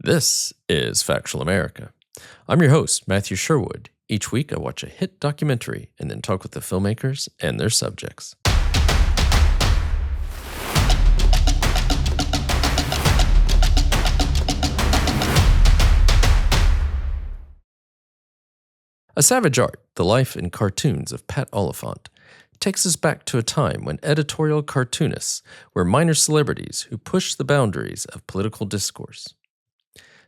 This is Factual America. I'm your host, Matthew Sherwood. Each week, I watch a hit documentary and then talk with the filmmakers and their subjects. A Savage Art, The Life and Cartoons of Pat Oliphant, takes us back to a time when editorial cartoonists were minor celebrities who pushed the boundaries of political discourse.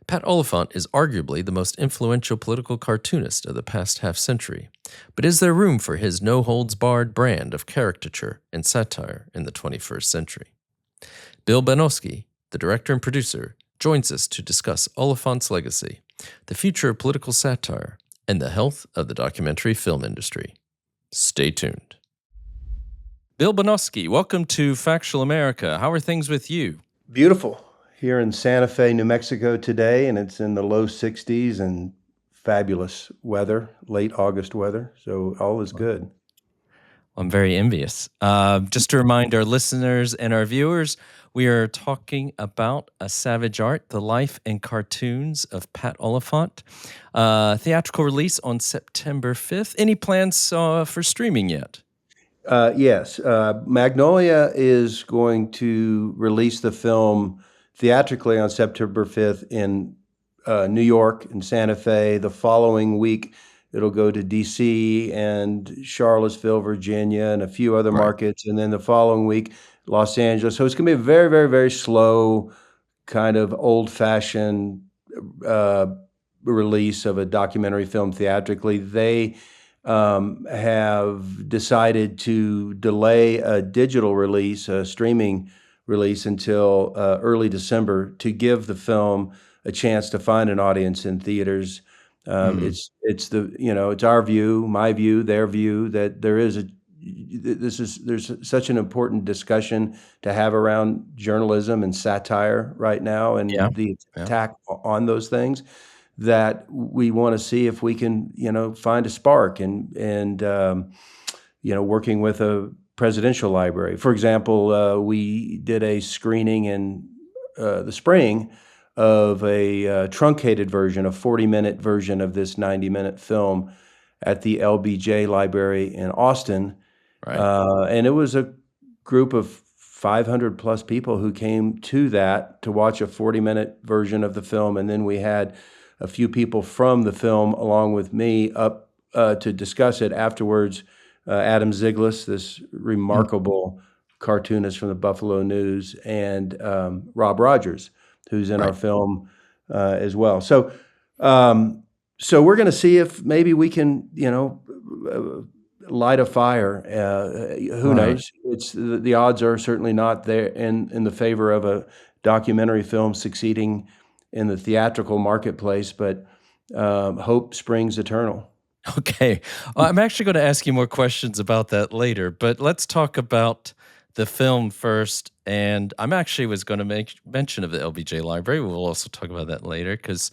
Pat Oliphant is arguably the most influential political cartoonist of the past half-century, but is there room for his no-holds-barred brand of caricature and satire in the 21st century? Bill Banowsky, the director and producer, joins us to discuss Oliphant's legacy, the future of political satire, and the health of the documentary film industry. Stay tuned. Bill Banowsky, welcome to Factual America. How are things with you? Beautiful. Here in Santa Fe, New Mexico today, and it's in the low 60s and fabulous weather, late August weather. So all is good. I'm very envious. Just to remind our listeners and our viewers, we are talking about A Savage Art, The Life and Cartoons of Pat Oliphant. Theatrical release on September 5th. Any plans for streaming yet? Yes. Magnolia is going to release the film theatrically on September 5th in New York and Santa Fe. The following week, it'll go to D.C. and Charlottesville, Virginia, and a few other markets. And then the following week, Los Angeles. So it's going to be a very, very, very slow, kind of old-fashioned release of a documentary film theatrically. They have decided to delay a digital release, a streaming release, until early December to give the film a chance to find an audience in theaters. It's our view, my view, their view that there's such an important discussion to have around journalism and satire right now, and the attack on those things, that we want to see if we can, find a spark and working with a presidential library. For example, we did a screening in the spring of a truncated version, a 40-minute version of this 90-minute film at the LBJ Library in Austin. Right. And it was a group of 500 plus people who came to that to watch a 40-minute version of the film. And then we had a few people from the film along with me up to discuss it afterwards. Adam Ziglis, this remarkable cartoonist from the Buffalo News, and Rob Rogers, who's in our film as well. So we're going to see if maybe we can, light a fire. Who knows? It's the odds are certainly not there in the favor of a documentary film succeeding in the theatrical marketplace, but hope springs eternal. Okay. I'm actually going to ask you more questions about that later, but let's talk about the film first. And I'm actually was going to make mention of the LBJ Library. We'll also talk about that later, because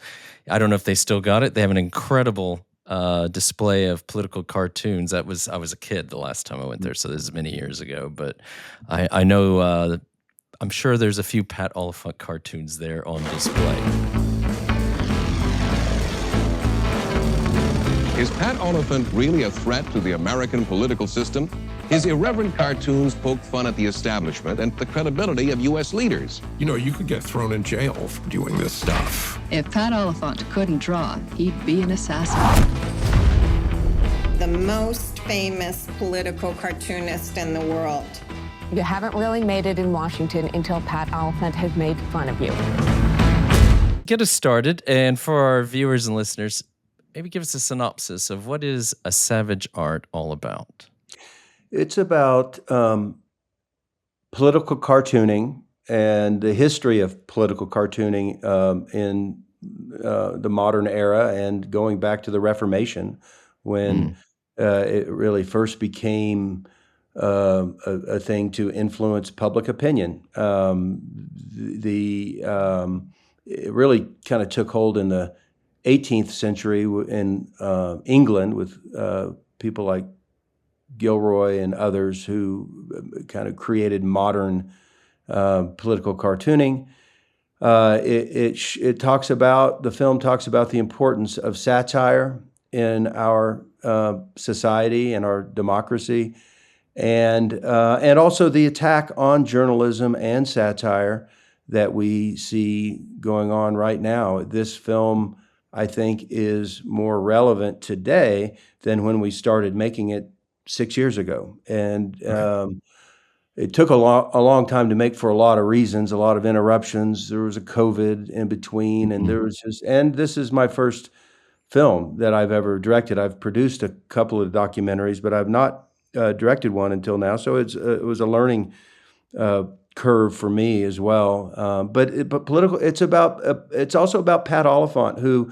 I don't know if they still got it. They have an incredible display of political cartoons. I was a kid the last time I went there, so this is many years ago. But I know I'm sure there's a few Pat Oliphant cartoons there on display. Is Pat Oliphant really a threat to the American political system? His irreverent cartoons poke fun at the establishment and the credibility of U.S. leaders. You could get thrown in jail for doing this stuff. If Pat Oliphant couldn't draw, he'd be an assassin. The most famous political cartoonist in the world. You haven't really made it in Washington until Pat Oliphant has made fun of you. Get us started, and for our viewers and listeners, maybe give us a synopsis of what is A Savage Art all about. It's about political cartooning and the history of political cartooning in the modern era, and going back to the Reformation, when it really first became a thing to influence public opinion. It really kind of took hold in the 18th century in England with people like Gilroy and others who kind of created modern political cartooning. It talks about, the film talks about the importance of satire in our society and our democracy, and also the attack on journalism and satire that we see going on right now. This film, I think, is more relevant today than when we started making it 6 years ago. And it took a long time to make for a lot of reasons, a lot of interruptions. There was a COVID in between, and there was and this is my first film that I've ever directed. I've produced a couple of documentaries, but I've not directed one until now. So it was a learning curve for me as well. But political. It's also about Pat Oliphant, who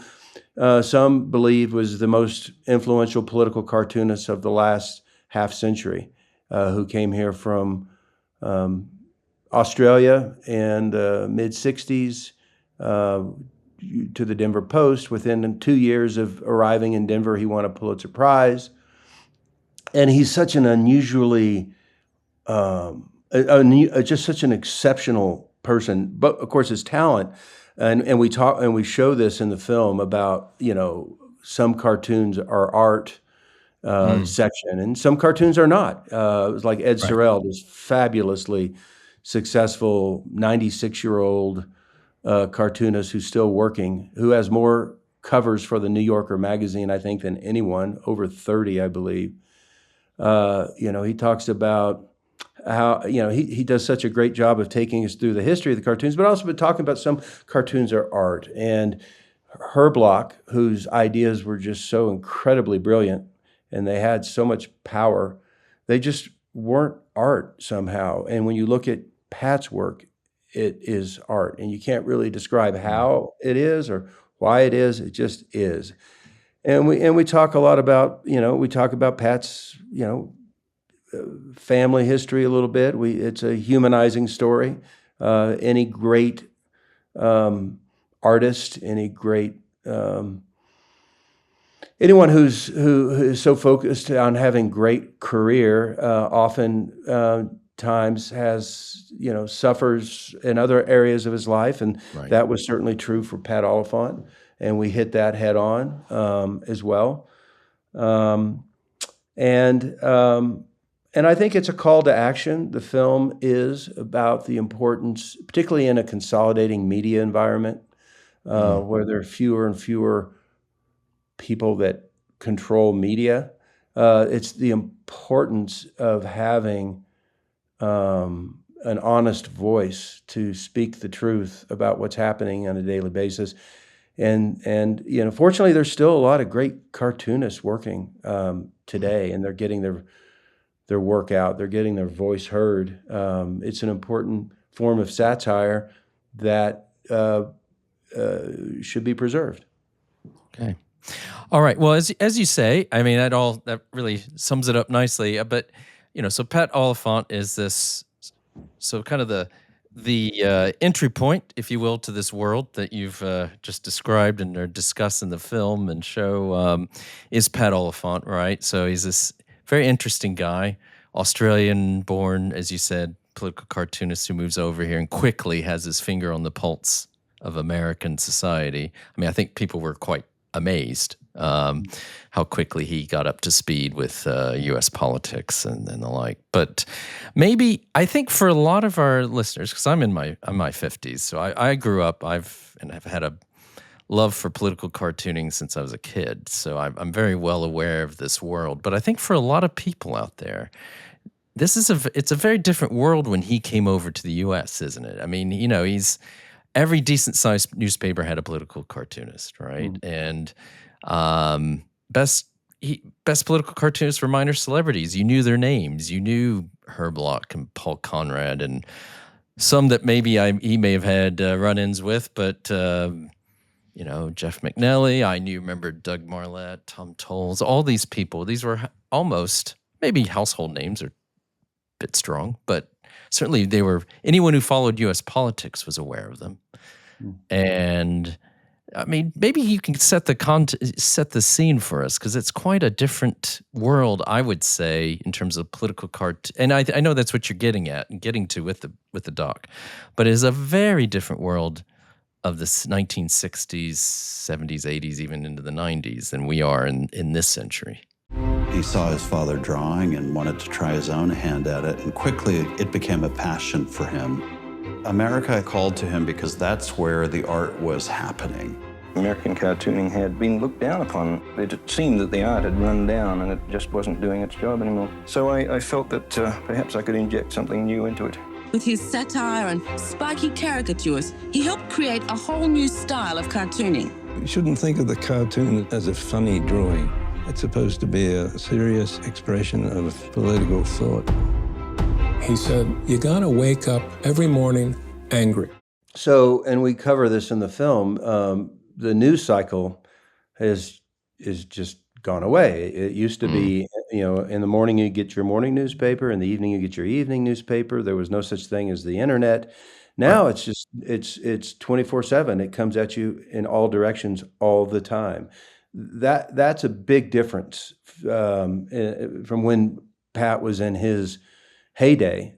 some believe was the most influential political cartoonist of the last half century, who came here from Australia in the mid-'60s to the Denver Post. Within 2 years of arriving in Denver, he won a Pulitzer Prize. And he's such an unusually, just such an exceptional person. But of course, his talent, and we show this in the film about, some cartoons are art, section, and some cartoons are not. It was like Ed Sorel, this fabulously successful 96-year-old cartoonist who's still working, who has more covers for the New Yorker magazine, I think, than anyone, over 30, I believe. He talks about how, he does such a great job of taking us through the history of the cartoons, but also been talking about some cartoons are art. And Herblock, whose ideas were just so incredibly brilliant, and they had so much power, they just weren't art somehow. And when you look at Pat's work, it is art, and you can't really describe how it is or why it is. It just is. And we talk a lot about, we talk about Pat's, family history a little bit. It's a humanizing story. Any great artist, any great anyone who is so focused on having great career, often times has, suffers in other areas of his life. And that was certainly true for Pat Oliphant. And we hit that head on as well. And I think it's a call to action. The film is about the importance, particularly in a consolidating media environment, where there are fewer and fewer people that control media. It's the importance of having an honest voice to speak the truth about what's happening on a daily basis. And fortunately, there's still a lot of great cartoonists working today, and they're getting their work out. They're getting their voice heard. It's an important form of satire that should be preserved. Okay. All right. Well, as you say, I mean, that really sums it up nicely. But so Pat Oliphant is this, so kind of the entry point, if you will, to this world that you've just described and are discussed in the film and show, is Pat Oliphant, right? So he's this very interesting guy, Australian-born, as you said, political cartoonist who moves over here and quickly has his finger on the pulse of American society. I mean, I think people were quite amazed how quickly he got up to speed with U.S. politics and the like. But maybe, I think for a lot of our listeners, because I'm in my 50s, so I grew up, I've had a love for political cartooning since I was a kid, so I'm very well aware of this world. But I think for a lot of people out there, it's a very different world when he came over to the U.S., isn't it? I mean, every decent-sized newspaper had a political cartoonist, right? And best political cartoonists were minor celebrities. You knew their names. You knew Herblock and Paul Conrad and some that maybe he may have had run-ins with, but Jeff McNally. I remember Doug Marlette, Tom Tolles, all these people. These were almost, maybe household names are a bit strong, but certainly they were, anyone who followed U.S. politics was aware of them. And I mean, maybe you can set the scene for us, because it's quite a different world, I would say, in terms of political and I know that's what you're getting to with the doc, but it is a very different world of the 1960s, 70s, 80s, even into the 90s than we are in this century. He saw his father drawing and wanted to try his own hand at it, and quickly it became a passion for him. America called to him because that's where the art was happening. American cartooning had been looked down upon. It seemed that the art had run down and it just wasn't doing its job anymore. So I felt that perhaps I could inject something new into it. With his satire and spiky caricatures, he helped create a whole new style of cartooning. You shouldn't think of the cartoon as a funny drawing. It's supposed to be a serious expression of political thought. He said, you gotta wake up every morning angry. So, and we cover this in the film, the news cycle is just gone away. It used to be, in the morning you get your morning newspaper, in the evening you get your evening newspaper. There was no such thing as the internet. Now it's just, it's 24/7. It comes at you in all directions all the time. That's a big difference from when Pat was in his heyday.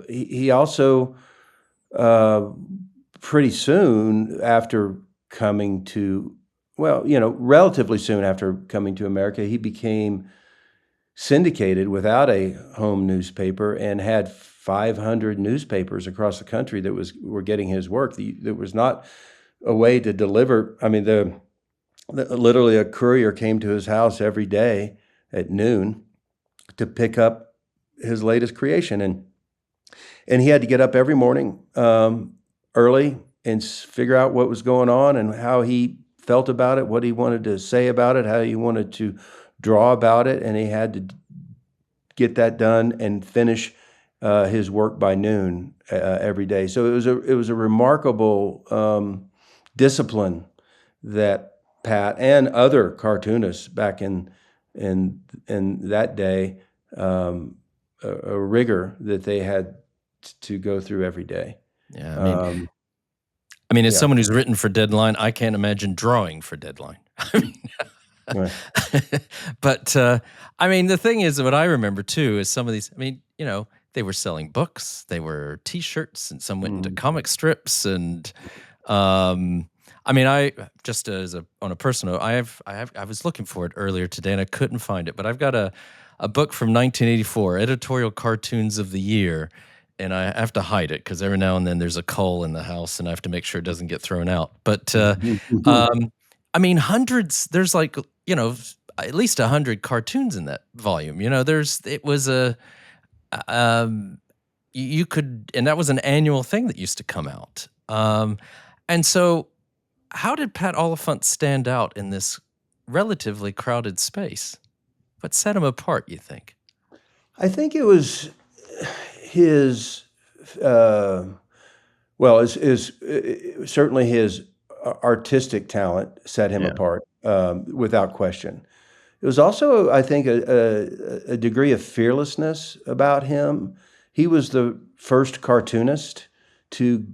He also, pretty soon after coming to, relatively soon after coming to America, he became syndicated without a home newspaper and had 500 newspapers across the country that were getting his work. There was not a way to deliver. I mean, literally a courier came to his house every day at noon to pick up his latest creation. And he had to get up every morning early and figure out what was going on and how he felt about it, what he wanted to say about it, how he wanted to draw about it. And he had to get that done and finish his work by noon every day. So it was a remarkable discipline that Pat and other cartoonists back in that day, a rigor that they had to go through every day. Yeah, I mean, as someone who's written for Deadline, I can't imagine drawing for Deadline. I mean, Right. But I mean, the thing is, what I remember too is some of these. I mean, they were selling books, they were T-shirts, and some went into comic strips, and I mean, I just on a personal note, I was looking for it earlier today and I couldn't find it, but I've got a book from 1984, Editorial Cartoons of the Year, and I have to hide it because every now and then there's a cull in the house and I have to make sure it doesn't get thrown out. But I mean, hundreds. There's like at least 100 cartoons in that volume. It was you could, and that was an annual thing that used to come out. And so, how did Pat Oliphant stand out in this relatively crowded space? What set him apart, you think? I think it was his, certainly his artistic talent set him apart, without question. It was also, I think, a degree of fearlessness about him. He was the first cartoonist to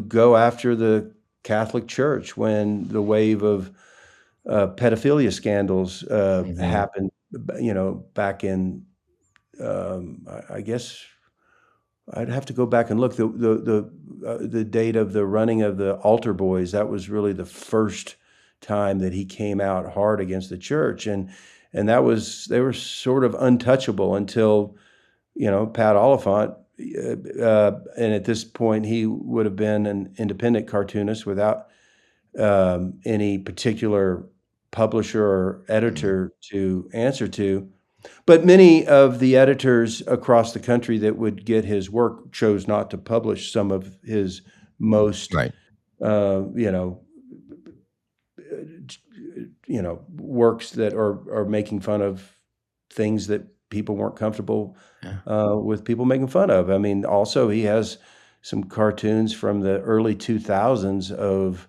go after the Catholic Church when the wave of pedophilia scandals happened. Back in, I guess I'd have to go back and look. The date of the running of the altar boys, that was really the first time that he came out hard against the church, and they were sort of untouchable until Pat Oliphant, and at this point he would have been an independent cartoonist without any particular publisher or editor to answer to. But many of the editors across the country that would get his work chose not to publish some of his most, works that are making fun of things that people weren't comfortable with people making fun of. I mean, also he has some cartoons from the early 2000s of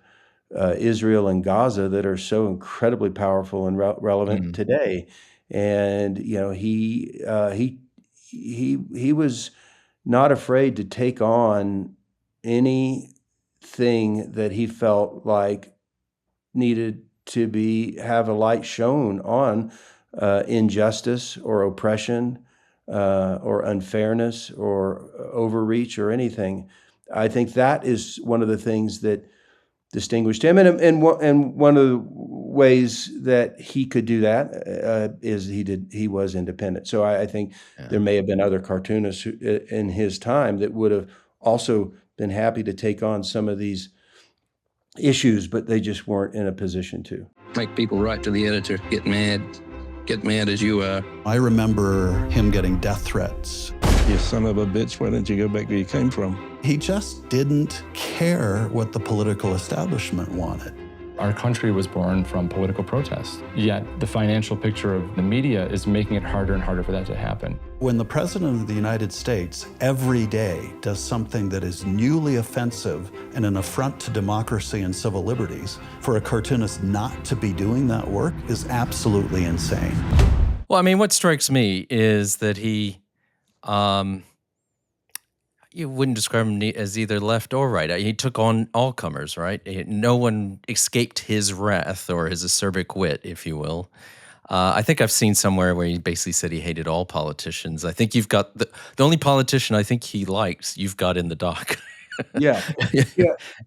Israel and Gaza that are so incredibly powerful and relevant today. And he was not afraid to take on anything that he felt like needed to have a light shown on injustice or oppression or unfairness or overreach or anything. I think that is one of the things that distinguished him. And one of the ways that he could do that is he was independent. So I think there may have been other cartoonists in his time that would have also been happy to take on some of these issues, but they just weren't in a position to. Make people write to the editor, get mad as you are. I remember him getting death threats. You son of a bitch, why don't you go back where you came from? He just didn't care what the political establishment wanted. Our country was born from political protest, yet the financial picture of the media is making it harder and harder for that to happen. When the President of the United States every day does something that is newly offensive and an affront to democracy and civil liberties, for a cartoonist not to be doing that work is absolutely insane. Well, I mean, what strikes me is that he, you wouldn't describe him as either left or right. He took on all comers, right? No one escaped his wrath or his acerbic wit, if you will. I think I've seen somewhere where he basically said he hated all politicians. I think you've got the only politician I think he likes, you've got in the doc. Yeah.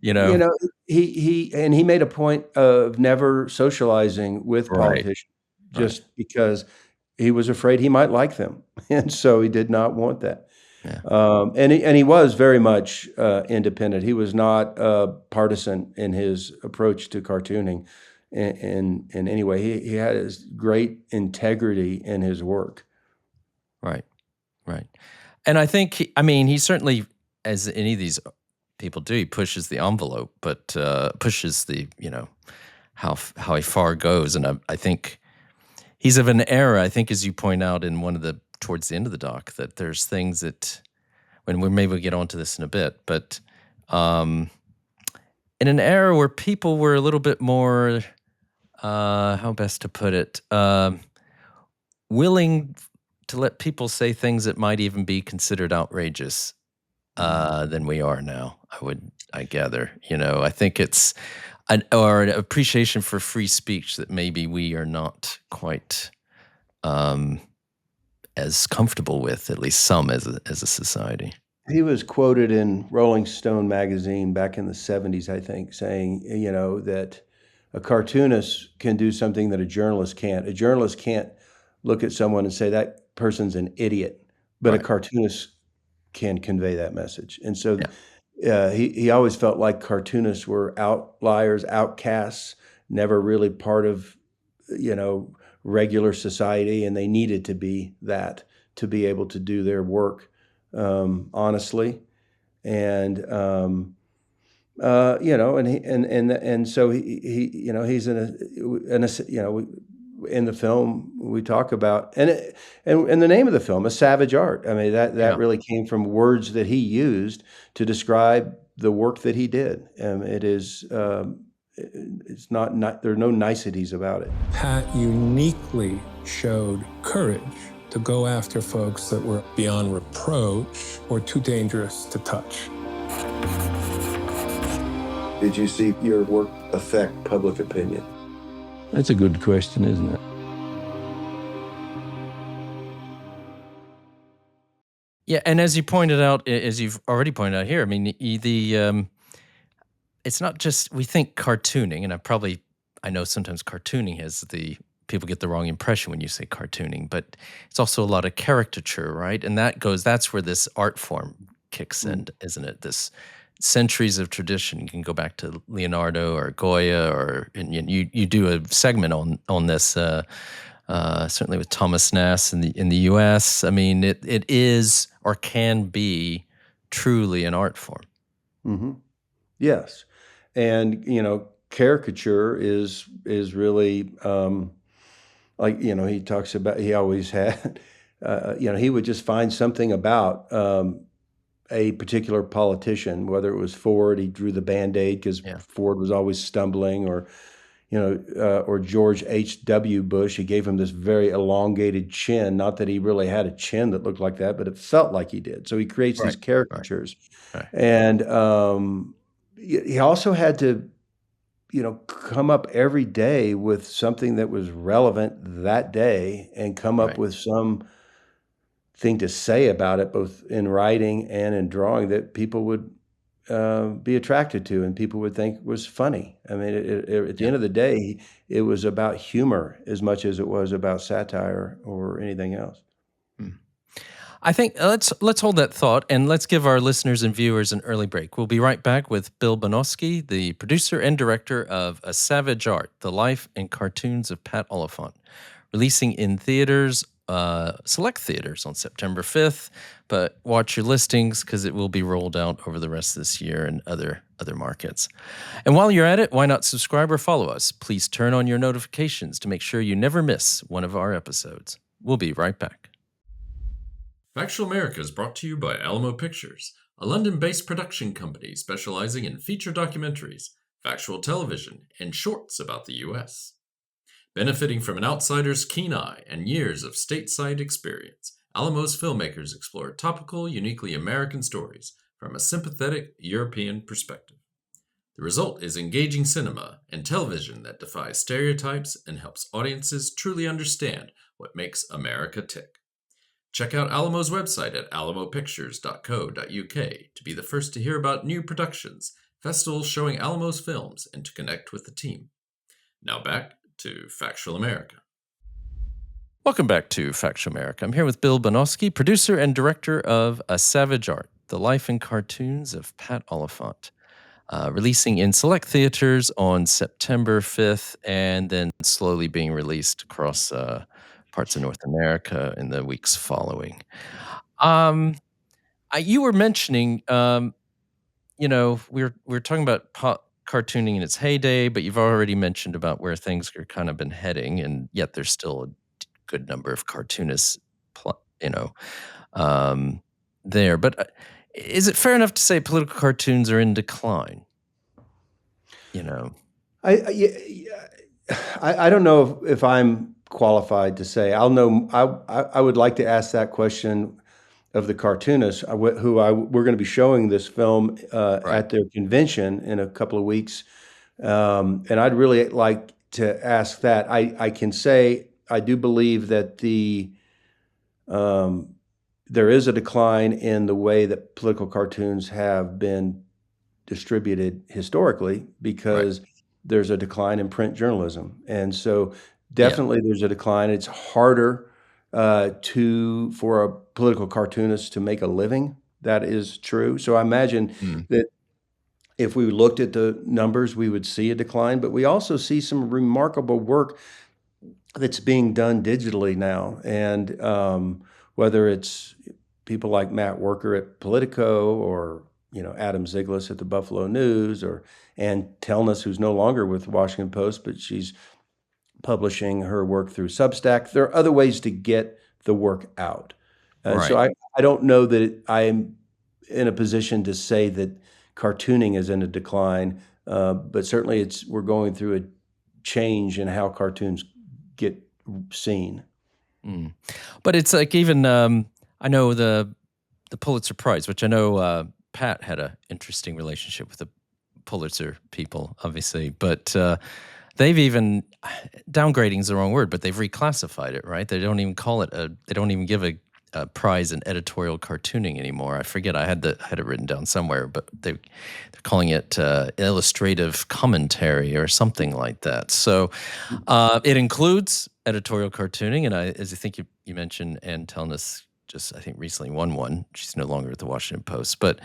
You know, he made a point of never socializing with politicians just because he was afraid he might like them. And so he did not want that. Yeah. And he was very much independent. He was not partisan in his approach to cartooning in any way. He had his great integrity in his work. Right. And I think, he certainly, as any of these people do, he pushes the envelope, but pushes the, how far it goes. And I think he's of an era, I think, as you point out in towards the end of the doc, that there's things that, maybe we'll get onto this in a bit, but in an era where people were a little bit more, how best to put it, willing to let people say things that might even be considered outrageous than we are now, I gather. I think it's an appreciation for free speech that maybe we are not quite as comfortable with, at least some as a society. He was quoted in Rolling Stone magazine back in the 70s, I think, saying, that a cartoonist can do something that a journalist can't. A journalist can't look at someone and say that person's an idiot, but a cartoonist can convey that message. And so he always felt like cartoonists were outliers, outcasts, never really part of, regular society, and they needed to be that to be able to do their work honestly, and and so he he's in the film we talk about, and the name of the film, A Savage Art. I mean, that really came from words that he used to describe the work that he did. It is. It's not there are no niceties about it. Pat uniquely showed courage to go after folks that were beyond reproach or too dangerous to touch. Did you see your work affect public opinion? That's a good question, isn't it? Yeah, and as you pointed out, as you've already pointed out here, I mean, it's not just, we think cartooning, and I know sometimes cartooning people get the wrong impression when you say cartooning, but it's also a lot of caricature, right? And that's where this art form kicks in, isn't it? This centuries of tradition. You can go back to Leonardo or Goya, and you do a segment on this, certainly with Thomas Nast in the U.S. I mean, it is or can be truly an art form. Mm-hmm. Yes. And, caricature is really, he talks about, he always had, he would just find something about a particular politician, whether it was Ford, he drew the Band-Aid because Ford was always stumbling, or George H.W. Bush, he gave him this very elongated chin. Not that he really had a chin that looked like that, but it felt like he did. So he creates these caricatures. Right. And he also had to, come up every day with something that was relevant that day and come up with some thing to say about it, both in writing and in drawing, that people would be attracted to and people would think was funny. I mean, at the end of the day, it was about humor as much as it was about satire or anything else. I think let's hold that thought and let's give our listeners and viewers an early break. We'll be right back with Bill Banowsky, the producer and director of A Savage Art, The Life and Cartoons of Pat Oliphant, releasing in theaters, select theaters on September 5th, but watch your listings because it will be rolled out over the rest of this year in other markets. And while you're at it, why not subscribe or follow us? Please turn on your notifications to make sure you never miss one of our episodes. We'll be right back. Factual America is brought to you by Alamo Pictures, a London-based production company specializing in feature documentaries, factual television, and shorts about the U.S. Benefiting from an outsider's keen eye and years of stateside experience, Alamo's filmmakers explore topical, uniquely American stories from a sympathetic European perspective. The result is engaging cinema and television that defies stereotypes and helps audiences truly understand what makes America tick. Check out Alamo's website at alamopictures.co.uk to be the first to hear about new productions, festivals showing Alamo's films, and to connect with the team. Now back to Factual America. Welcome back to Factual America. I'm here with Bill Banowsky, producer and director of A Savage Art, The Life and Cartoons of Pat Oliphant, releasing in select theaters on September 5th and then slowly being released across parts of North America in the weeks following. You were mentioning, we're talking about cartooning in its heyday, but you've already mentioned about where things are kind of been heading, and yet there's still a good number of cartoonists, there. But is it fair enough to say political cartoons are in decline? I don't know if I'm qualified to say. I'll know. I would like to ask that question of the cartoonists who we're going to be showing this film at their convention in a couple of weeks, and I'd really like to ask that. I can say I do believe that there is a decline in the way that political cartoons have been distributed historically because there's a decline in print journalism, and so definitely there's a decline. It's harder for a political cartoonist to make a living. That is true. So I imagine that if we looked at the numbers, we would see a decline, but we also see some remarkable work that's being done digitally now. And whether it's people like Matt Worker at Politico or Adam Ziglis at the Buffalo News or Ann Telness, who's no longer with the Washington Post, but she's publishing her work through Substack. There are other ways to get the work out. So I don't know that I'm in a position to say that cartooning is in a decline, but certainly we're going through a change in how cartoons get seen. But it's like even I know the Pulitzer Prize, which I know Pat had an interesting relationship with the Pulitzer people, obviously, but they've even, downgrading is the wrong word, but they've reclassified it, right? They don't even call it they don't even give a prize in editorial cartooning anymore. I forget, I had it written down somewhere, but they're calling it illustrative commentary or something like that. So it includes editorial cartooning, and as I think you mentioned, Ann Telness just, I think, recently won one. She's no longer at the Washington Post, but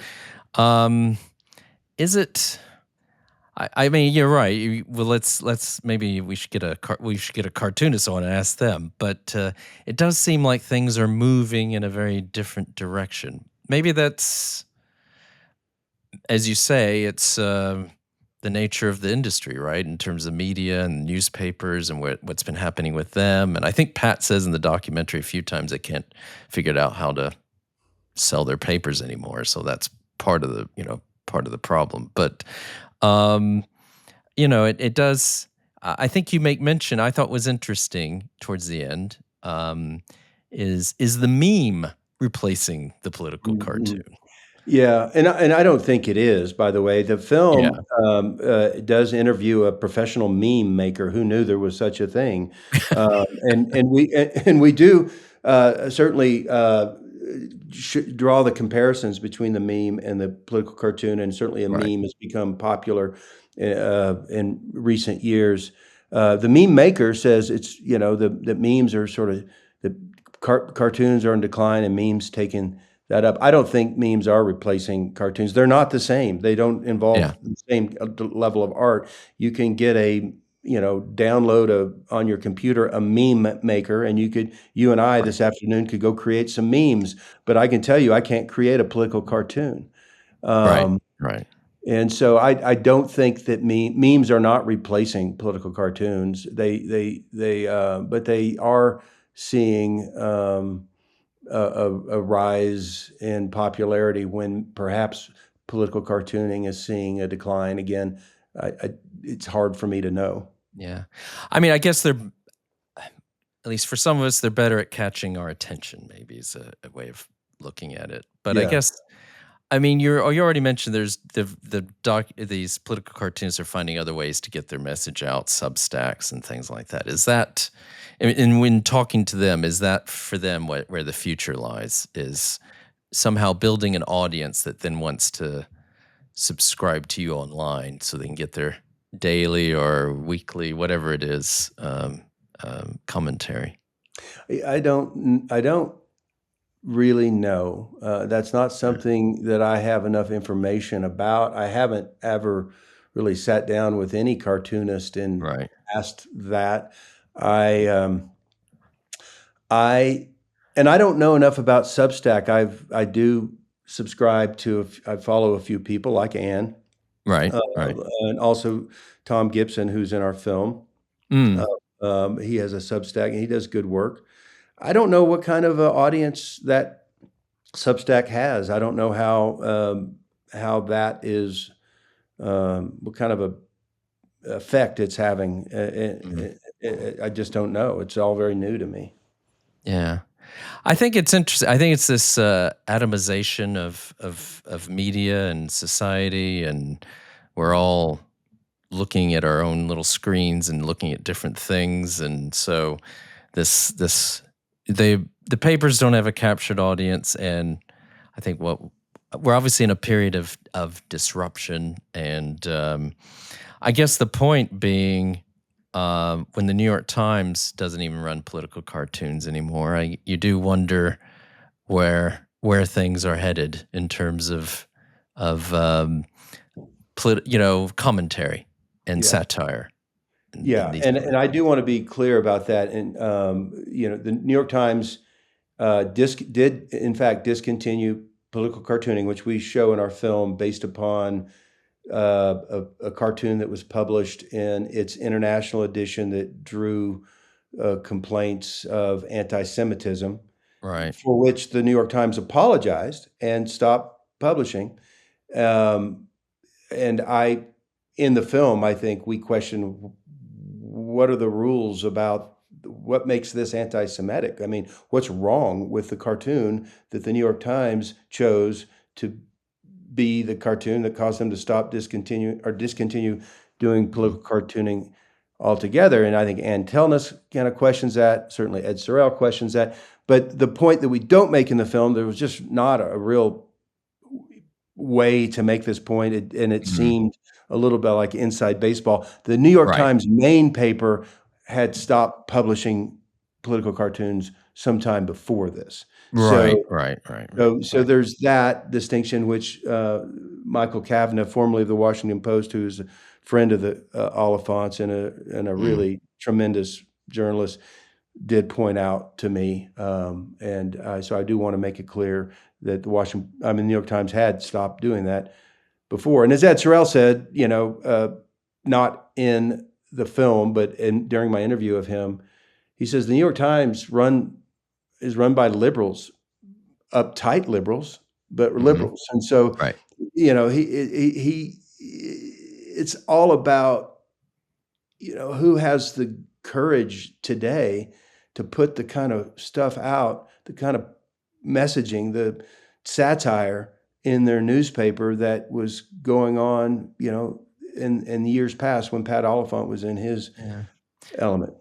is it? I mean, you're right. Well, let's maybe we should get a cartoonist on and ask them. But it does seem like things are moving in a very different direction. Maybe that's, as you say, it's the nature of the industry, right? In terms of media and newspapers and what's been happening with them. And I think Pat says in the documentary a few times they can't figure out how to sell their papers anymore. So that's part of the problem. But it does. I think you make mention. I thought was interesting towards the end. Is the meme replacing the political cartoon? Yeah, and I don't think it is. By the way, the film does interview a professional meme maker who knew there was such a thing, and we do certainly draw the comparisons between the meme and the political cartoon, and certainly a meme has become popular in recent years. The meme maker says it's, the memes are sort of, the cartoons are in decline and memes taking that up. I don't think memes are replacing cartoons. They're not the same. They don't involve the same level of art. You can get download on your computer a meme maker, and you and I this afternoon could go create some memes. But I can tell you, I can't create a political cartoon. Right. And so I don't think that memes are not replacing political cartoons. But they are seeing a rise in popularity when perhaps political cartooning is seeing a decline again. It's hard for me to know. Yeah. I mean, I guess they're, at least for some of us, they're better at catching our attention, maybe is a way of looking at it. But I guess, I mean, you already mentioned there's these political cartoonists are finding other ways to get their message out, Substacks and things like that. Is that, and when talking to them, is that for them where the future lies, is somehow building an audience that then wants to subscribe to you online so they can get their daily or weekly, whatever it is, commentary? I don't really know. That's not something that I have enough information about. I haven't ever really sat down with any cartoonist and asked that. I don't know enough about Substack. I do subscribe to, I follow a few people like Ann. Right. And also Tom Gibson, who's in our film. He has a Substack and he does good work. I don't know what kind of audience that Substack has. I don't know how that is, what kind of a effect it's having. I just don't know. It's all very new to me. Yeah. I think it's interesting. I think it's this atomization of media and society, and we're all looking at our own little screens and looking at different things, and so the papers don't have a captured audience, and I think we're obviously in a period of disruption, and I guess the point being, when the New York Times doesn't even run political cartoons anymore, you do wonder where things are headed in terms of commentary and satire. And I do want to be clear about that. And the New York Times did in fact discontinue political cartooning, which we show in our film based upon a cartoon that was published in its international edition that drew complaints of anti-Semitism, for which the New York Times apologized and stopped publishing. And in the film, I think we question what are the rules about what makes this anti-Semitic? I mean, what's wrong with the cartoon that the New York Times chose to be the cartoon that caused them to discontinue doing political cartooning altogether? And I think Ann Telness kind of questions that. Certainly Ed Sorel questions that. But the point that we don't make in the film, there was just not a real way to make this point, and it seemed a little bit like inside baseball. The New York Times main paper had stopped publishing political cartoons sometime before this. Right. So there's that distinction, which Michael Kavanagh, formerly of the Washington Post, who's a friend of the Oliphants and a really tremendous journalist, did point out to me. So I do want to make it clear that the New York Times had stopped doing that before. And as Ed Sorel said, not in the film, but during my interview of him, he says the New York Times is run by liberals, uptight liberals, but liberals. And so, it's all about, who has the courage today to put the kind of stuff out, the kind of messaging, the satire in their newspaper that was going on, in years past when Pat Oliphant was in his element.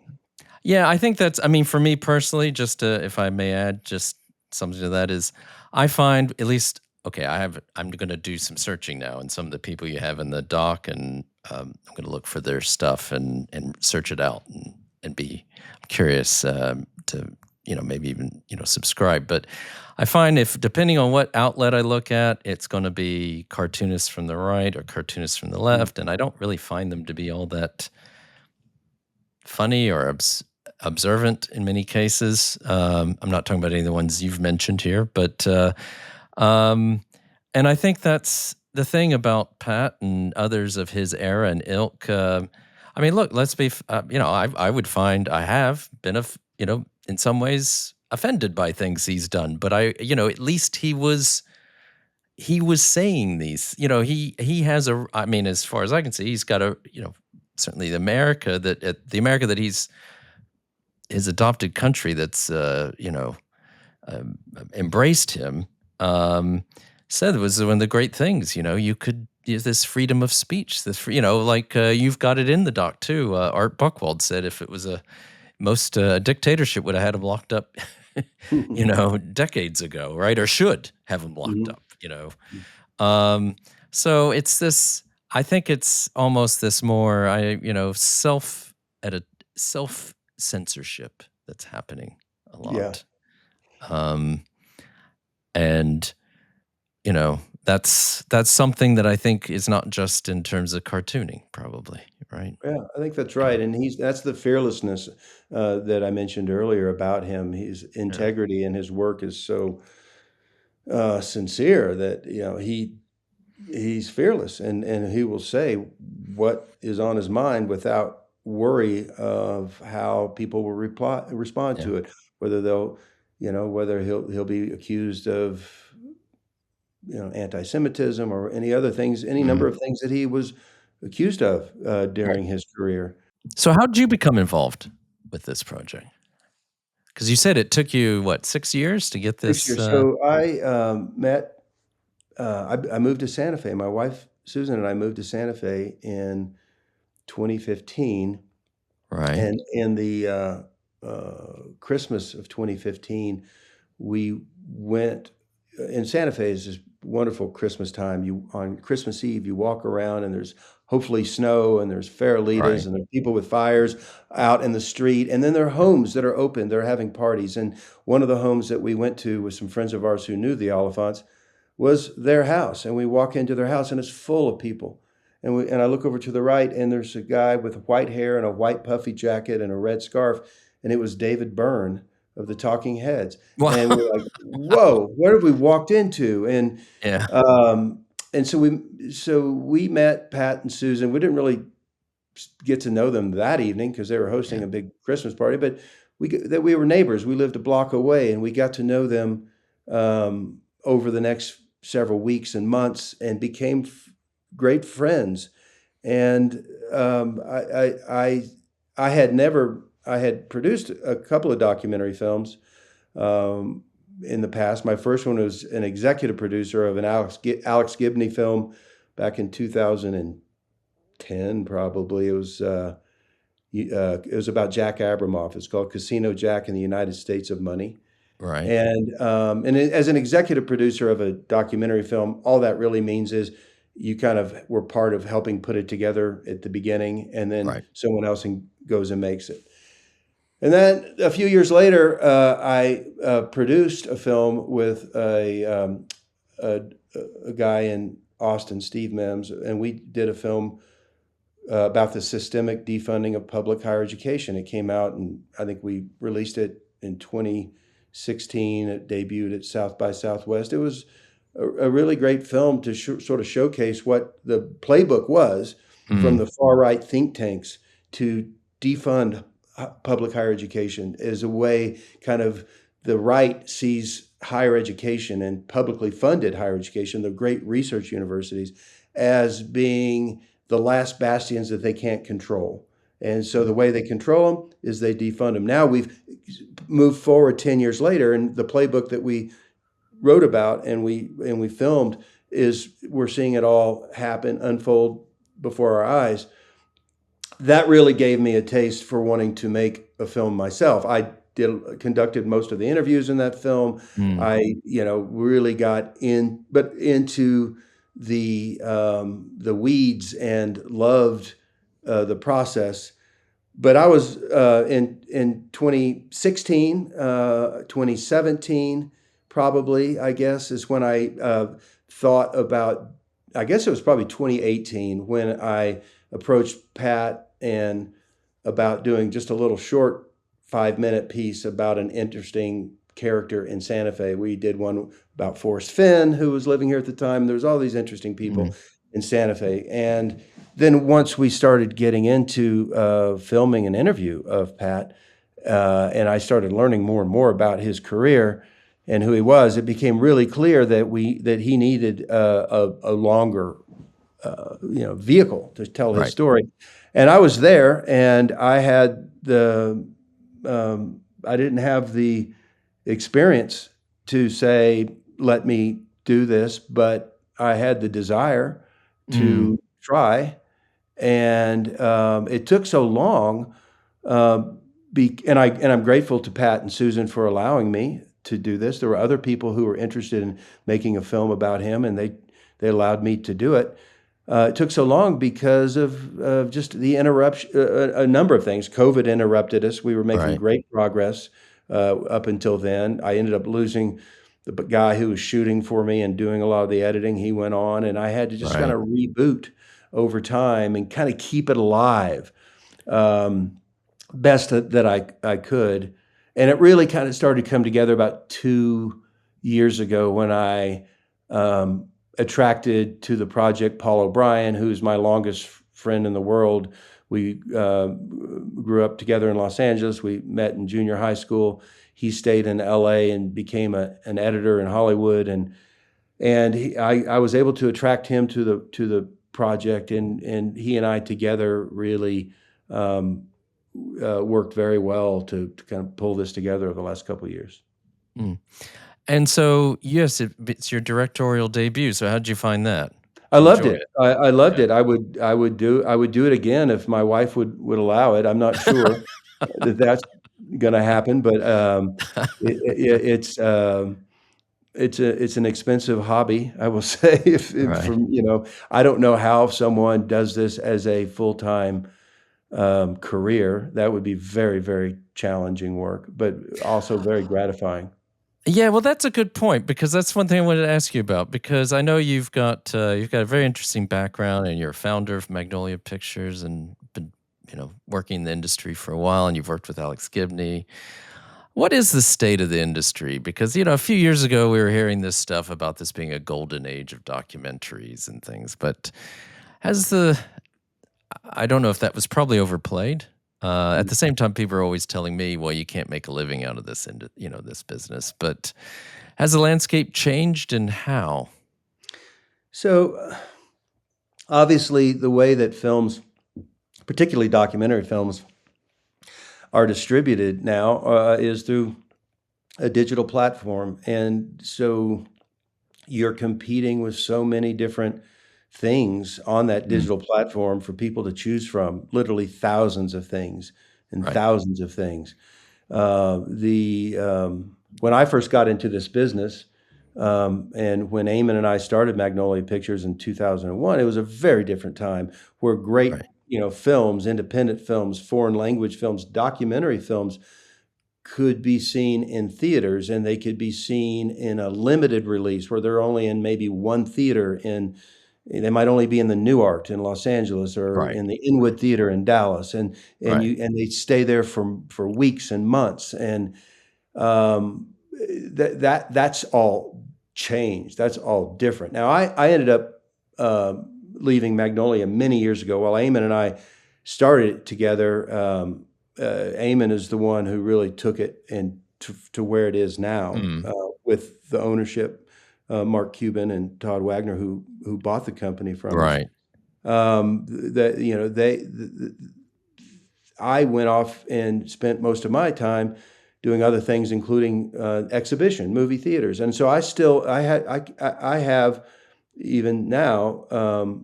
Yeah, I think that's, for me personally, just if I may add, just something to that is, I find at least, okay, I'm going to do some searching now, and some of the people you have in the doc, and I'm going to look for their stuff and search it out and be curious to maybe even subscribe. But I find depending on what outlet I look at, it's going to be cartoonists from the right or cartoonists from the left, and I don't really find them to be all that funny or observant in many cases. I'm not talking about any of the ones you've mentioned here, but and I think that's the thing about Pat and others of his era and ilk. I mean, look, let's be, I would find I have been, in some ways offended by things he's done, but at least he was saying these, he has I mean, as far as I can see, he's got certainly the America that he's his adopted country that's, embraced him, said it was one of the great things, you could use this freedom of speech, you've got it in the doc too. Art Buchwald said if it was most dictatorship would have had him locked up, decades ago, right? Or should have him locked up, So it's this, I think it's almost this more, self censorship that's happening a lot. And that's something that I think is not just in terms of cartooning, probably, right? Yeah, I think that's right. And that's the fearlessness that I mentioned earlier about him. His integrity and his work is so sincere that he's fearless, and he will say what is on his mind without worry of how people will respond to it, whether whether he'll be accused of anti-Semitism or any other things, any number of things that he was accused of during his career. So how did you become involved with this project? Because you said it took you, 6 years to get this? 6 years. So I I moved to Santa Fe. My wife, Susan, and I moved to Santa Fe in 2015. Right. And in the Christmas of 2015, we went, in Santa Fe is this wonderful Christmas time. On Christmas Eve, you walk around and there's hopefully snow and there's farolitas and there's people with fires out in the street. And then there are homes that are open. They're having parties. And one of the homes that we went to with some friends of ours who knew the Oliphants was their house. And we walk into their house and it's full of people. And I look over to the right and there's a guy with white hair and a white puffy jacket and a red scarf. And it was David Byrne of the Talking Heads. Wow. And we're like, whoa, what have we walked into? And so we met Pat and Susan. We didn't really get to know them that evening because they were hosting a big Christmas party, but we were neighbors. We lived a block away, and we got to know them over the next several weeks and months, and became great friends. And I had produced a couple of documentary films in the past. My first one was an executive producer of an Alex Gibney film back in 2010, probably. It was about Jack Abramoff. It's called Casino Jack and the United States of Money. Right. And as an executive producer of a documentary film, all that really means is you kind of were part of helping put it together at the beginning, and then someone else goes and makes it. And then a few years later, I produced a film with a guy in Austin, Steve Mims, and we did a film about the systemic defunding of public higher education. It came out, and I think we released it in 2016. It debuted at South by Southwest. It was a really great film to sort of showcase what the playbook was from the far-right think tanks to defund public higher education as a way kind of the right sees higher education and publicly funded higher education, the great research universities, as being the last bastions that they can't control. And so the way they control them is they defund them. Now we've moved forward 10 years later, and the playbook that we wrote about and we filmed is we're seeing it all happen, unfold before our eyes. That really gave me a taste for wanting to make a film myself. I conducted most of the interviews in that film. I, really got into the weeds and loved the process. But I was in 2016, 2017, probably, I guess, is when I thought about, I guess it was probably 2018 when I approached Pat and about doing just a little short 5-minute piece about an interesting character in Santa Fe. We did one about Forrest Fenn, who was living here at the time. There was all these interesting people in Santa Fe. And then once we started getting into filming an interview of Pat, and I started learning more and more about his career and who he was, it became really clear that he needed a longer vehicle to tell his story. And I was there, and I had I didn't have the experience to say, let me do this, but I had the desire to try. And it took so long, and I'm grateful to Pat and Susan for allowing me to do this. There were other people who were interested in making a film about him, and they allowed me to do it. It took so long because of just the interruption, a number of things. COVID interrupted us. We were making great progress up until then. I ended up losing the guy who was shooting for me and doing a lot of the editing. He went on, and I had to just kind of reboot over time and kind of keep it alive best that I could. And it really kind of started to come together about 2 years ago when I attracted to the project Paul O'Brien, who's my longest friend in the world. We grew up together in Los Angeles. We met in junior high school. He stayed in LA and became an editor in Hollywood. And I was able to attract him to the project, and he and I together really worked very well to kind of pull this together over the last couple of years. And so, yes, it's your directorial debut. So how did you find that? I loved it. I loved it. I would do it again if my wife would allow it. I'm not sure that that's going to happen, but it's an expensive hobby, I will say. I don't know how someone does this as a full-time career. That would be very, very challenging work, but also very gratifying. Yeah, well, that's a good point, because that's one thing I wanted to ask you about, because I know you've got a very interesting background, and you're a founder of Magnolia Pictures and been working in the industry for a while, and you've worked with Alex Gibney. What is the state of the industry? Because, a few years ago we were hearing this stuff about this being a golden age of documentaries and things, but I don't know if that was probably overplayed. At the same time, people are always telling me, well, you can't make a living out of this, this business. But has the landscape changed, and how? So obviously the way that films, particularly documentary films, are distributed now is through a digital platform. And so you're competing with so many different things on that digital platform for people to choose from, literally thousands of things and thousands of things. When I first got into this business, and when Eamon and I started Magnolia Pictures in 2001, it was a very different time where great, films, independent films, foreign language films, documentary films could be seen in theaters, and they could be seen in a limited release where they're only in maybe one theater they might only be in the Newark in Los Angeles or in the Inwood Theater in Dallas, and they stay there for weeks and months, and that's all changed. That's all different. Now I ended up leaving Magnolia many years ago. While Eamon and I started it together, Eamon is the one who really took it and to where it is now with the ownership. Mark Cuban and Todd Wagner, who bought the company from us. I went off and spent most of my time doing other things, including exhibition, movie theaters, and so I have even now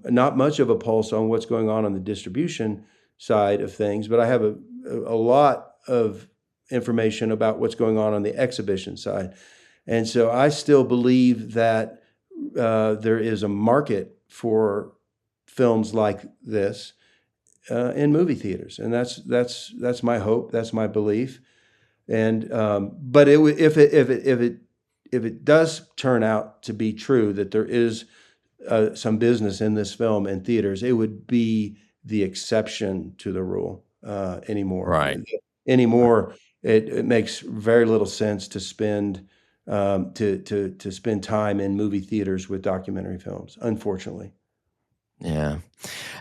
not much of a pulse on what's going on the distribution side of things, but I have a lot of information about what's going on the exhibition side. And so I still believe that there is a market for films like this in movie theaters, and that's my hope, that's my belief. And but if it does turn out to be true that there is some business in this film in theaters, it would be the exception to the rule anymore. Right. Anymore, it makes very little sense to spend to spend time in movie theaters with documentary films, unfortunately. Yeah.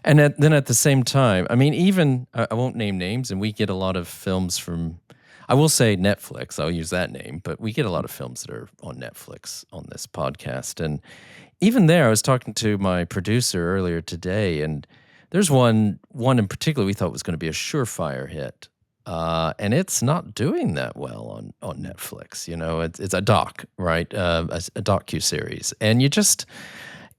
And then at the same time, I mean, even, I won't name names, and we get a lot of films from, I will say Netflix, I'll use that name, but we get a lot of films that are on Netflix on this podcast. And even there, I was talking to my producer earlier today, and there's one in particular we thought was going to be a surefire hit. And it's not doing that well on Netflix. You know, it's a doc, right? A docu-series. And you just,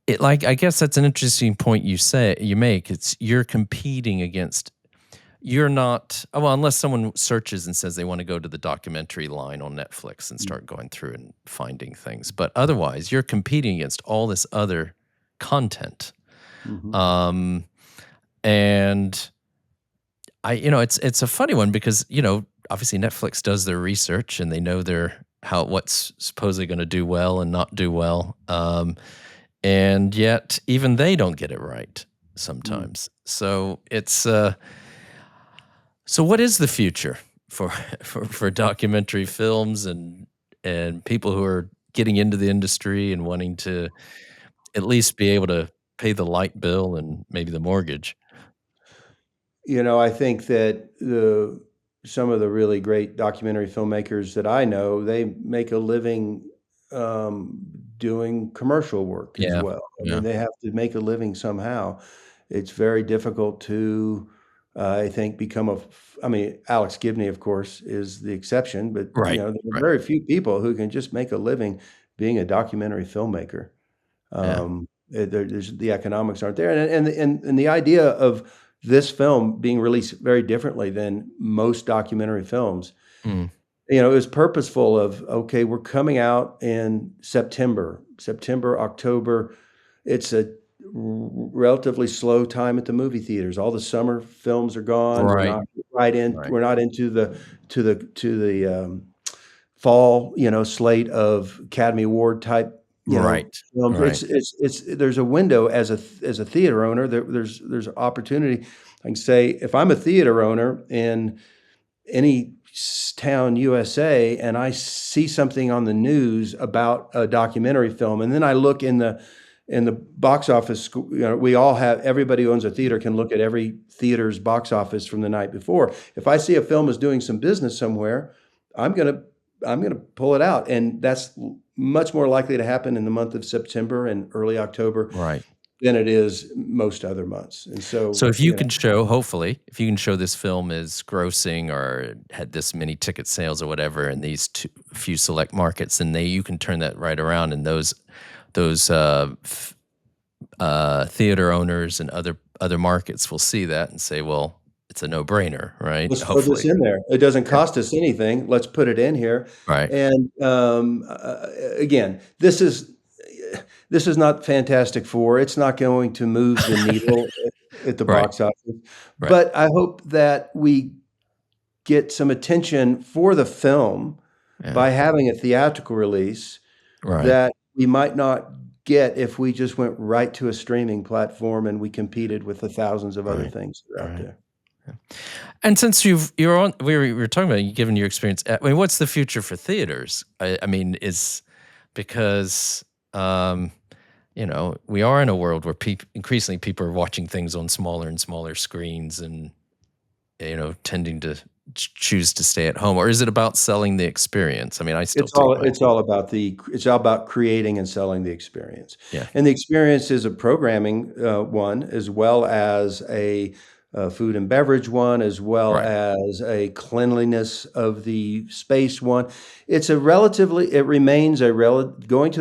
I guess that's an interesting point you make. You're competing against, you're not, well, unless someone searches and says they want to go to the documentary line on Netflix and start going through and finding things. But otherwise, you're competing against all this other content. Mm-hmm. And it's a funny one because, obviously Netflix does their research and they know what's supposedly going to do well and not do well. And yet even they don't get it right sometimes. So it's, so what is the future for documentary films and people who are getting into the industry and wanting to at least be able to pay the light bill and maybe the mortgage? I think that some of the really great documentary filmmakers that I know, they make a living doing commercial work as well. I mean, they have to make a living somehow. It's very difficult to, I think, Alex Gibney, of course, is the exception, but there are very few people who can just make a living being a documentary filmmaker. The economics aren't there, and the idea of this film being released very differently than most documentary films. It was purposeful of, okay, we're coming out in September, October. It's a relatively slow time at the movie theaters. All the summer films are gone. Right. We're not into the fall, slate of Academy Award type films. There's a window as a theater owner. There's opportunity. I can say if I'm a theater owner in any town USA and I see something on the news about a documentary film, and then I look in the box office, everybody who owns a theater can look at every theater's box office from the night before. If I see a film is doing some business somewhere, I'm gonna pull it out, and that's much more likely to happen in the month of September and early October than it is most other months. And so if you can show, hopefully, if you can show this film is grossing or had this many ticket sales or whatever in these few select markets, then you can turn that right around, and those theater owners and other markets will see that and say, well, it's a no-brainer, right? Let's put this in there. It doesn't cost us anything. Let's put it in here. Right. And again, this is not Fantastic Four. It's not going to move the needle at the box office. Right. But I hope that we get some attention for the film by having a theatrical release that we might not get if we just went right to a streaming platform and we competed with the thousands of other things that are out there. And since we were talking about you, given your experience, I mean, what's the future for theaters? I mean, is because we are in a world where increasingly people are watching things on smaller and smaller screens, and tending to choose to stay at home, or is it about selling the experience? I mean, it's all about creating and selling the experience. Yeah, and the experience is a programming one, as well as a food and beverage one, as well as a cleanliness of the space one. Going to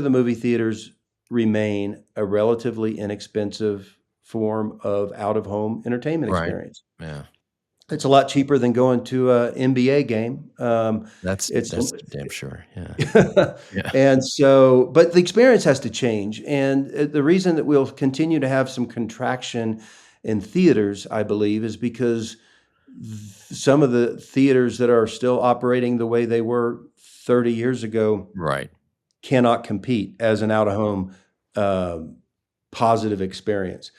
the movie theaters remain a relatively inexpensive form of out-of-home entertainment experience. Yeah. It's a lot cheaper than going to a NBA game. That's It's damn sure. Yeah. Yeah. and so, but the experience has to change. And the reason that we'll continue to have some contraction in theaters, I believe, is because some of the theaters that are still operating the way they were 30 years ago Right. cannot compete as an out-of-home positive experience.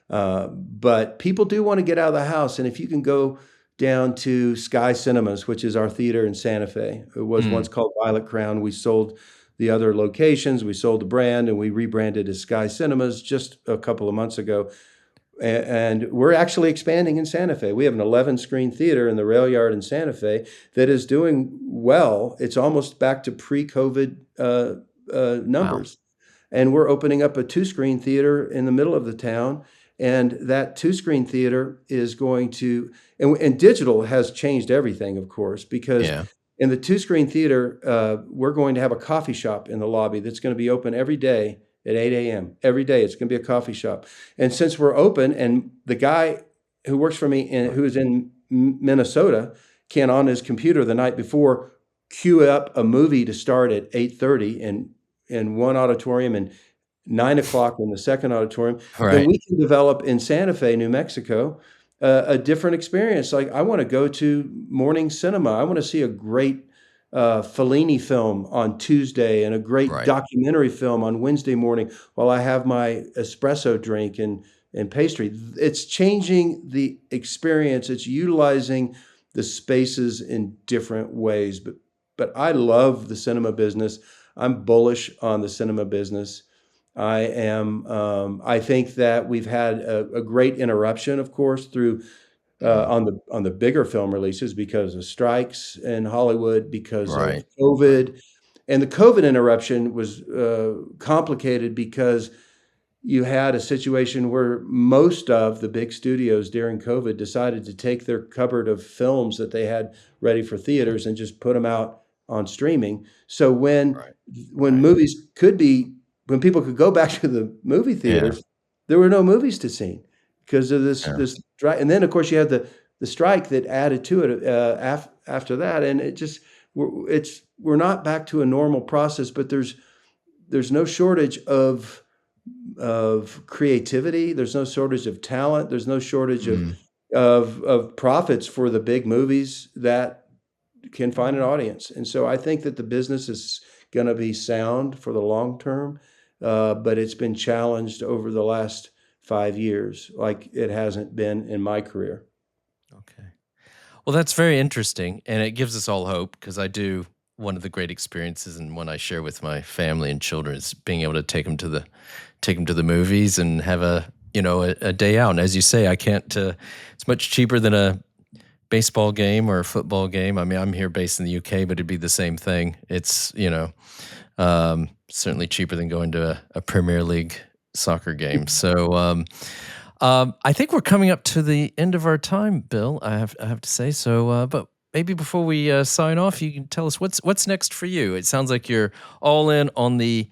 But people do want to get out of the house. And if you can go down to Sky Cinemas, which is our theater in Santa Fe, it was once called Violet Crown. We sold the other locations, we sold the brand, and we rebranded as Sky Cinemas just a couple of months ago. And we're actually expanding in Santa Fe. We have an 11-screen theater in the rail yard in Santa Fe that is doing well. It's almost back to pre-COVID numbers. Wow. And we're opening up a 2-screen theater in the middle of the town. And that 2-screen theater is going to, and digital has changed everything, of course, because in the 2-screen theater, we're going to have a coffee shop in the lobby that's going to be open every day at 8 a.m. Every day, it's going to be a coffee shop. And since we're open, and the guy who works for me who is in Minnesota can, on his computer the night before, queue up a movie to start at 8:30 in one auditorium and 9 o'clock in the second auditorium, then we can develop in Santa Fe, New Mexico, a different experience. Like, I want to go to morning cinema. I want to see a great Fellini film on Tuesday and a great documentary film on Wednesday morning while I have my espresso drink and pastry. It's changing the experience. It's utilizing the spaces in different ways. But I love the cinema business. I'm bullish on the cinema business. I think that we've had a great interruption, of course, through on the bigger film releases because of strikes in Hollywood, because of COVID. And the COVID interruption was complicated because you had a situation where most of the big studios during COVID decided to take their cupboard of films that they had ready for theaters and just put them out on streaming. So when movies when people could go back to the movie theaters, there were no movies to see because of this strike. And then, of course, you had the strike that added to it after that. And we're not back to a normal process, but there's no shortage of creativity. There's no shortage of talent. There's no shortage of profits for the big movies that can find an audience. And so I think that the business is going to be sound for the long term. But it's been challenged over the last 5 years, like it hasn't been in my career. Okay. Well, that's very interesting, and it gives us all hope, because one of the great experiences, and one I share with my family and children, is being able to take them to the movies and have a day out. And as you say, I can't. It's much cheaper than a baseball game or a football game. I mean, I'm here based in the UK, but it'd be the same thing. It's certainly cheaper than going to a Premier League soccer game. So I think we're coming up to the end of our time, Bill, I have to say. So, but maybe before we sign off, you can tell us what's next for you. It sounds like you're all in on the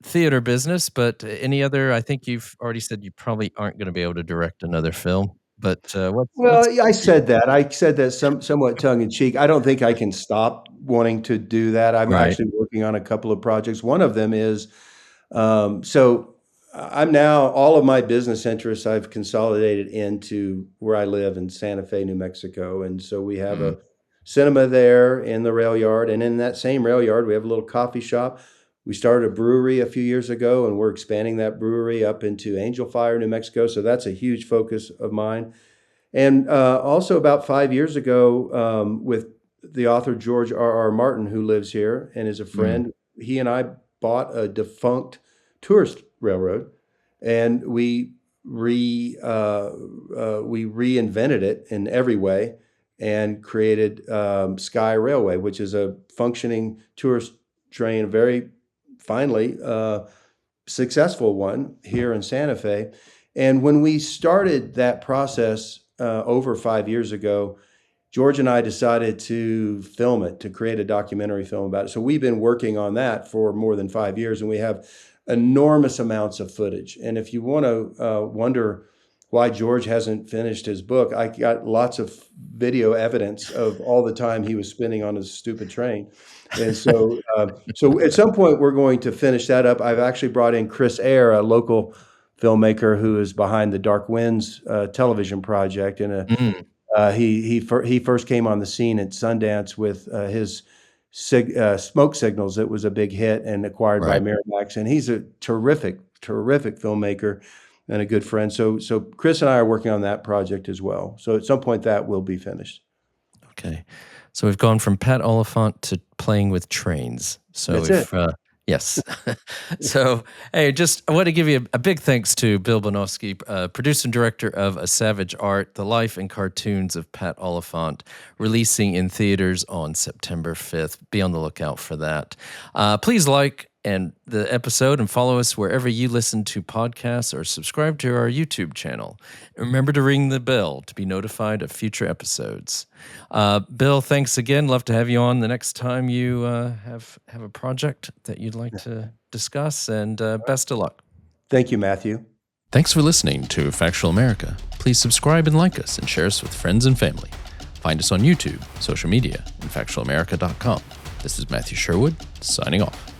theater business, but any other? I think you've already said you probably aren't going to be able to direct another film. But I said that somewhat tongue in cheek. I don't think I can stop wanting to do that. I'm actually working on a couple of projects. One of them is, so I'm now, all of my business interests I've consolidated into where I live in Santa Fe, New Mexico. And so we have a cinema there in the rail yard. And in that same rail yard, we have a little coffee shop. We started a brewery a few years ago, and we're expanding that brewery up into Angel Fire, New Mexico. So that's a huge focus of mine. And also about 5 years ago, with the author George R.R. Martin, who lives here and is a friend, he and I bought a defunct tourist railroad, and we reinvented it in every way and created Sky Railway, which is a functioning tourist train, very finally successful one here in Santa Fe. And when we started that process over 5 years ago, George and I decided to film it, to create a documentary film about it. So we've been working on that for more than 5 years, and we have enormous amounts of footage. And if you want to wonder why George hasn't finished his book. I got lots of video evidence of all the time he was spending on his stupid train. And so at some point, we're going to finish that up. I've actually brought in Chris Eyre, a local filmmaker who is behind the Dark Winds television project. And he first came on the scene at Sundance with his Smoke Signals. It was a big hit and acquired by Miramax. And he's a terrific filmmaker and a good friend. So Chris and I are working on that project as well. So at some point that will be finished. Okay. So we've gone from Pat Oliphant to playing with trains. So That's it. Yes. So, hey, I want to give you a big thanks to Bill Banowsky, producer and director of A Savage Art, The Life and Cartoons of Pat Oliphant, releasing in theaters on September 5th. Be on the lookout for that. Please like the episode and follow us wherever you listen to podcasts or subscribe to our YouTube channel. And remember to ring the bell to be notified of future episodes. Bill, thanks again. Love to have you on the next time you have a project that you'd like to discuss, and best of luck. Thank you, Matthew. Thanks for listening to Factual America. Please subscribe and like us and share us with friends and family. Find us on YouTube, social media, and factualamerica.com. This is Matthew Sherwood, signing off.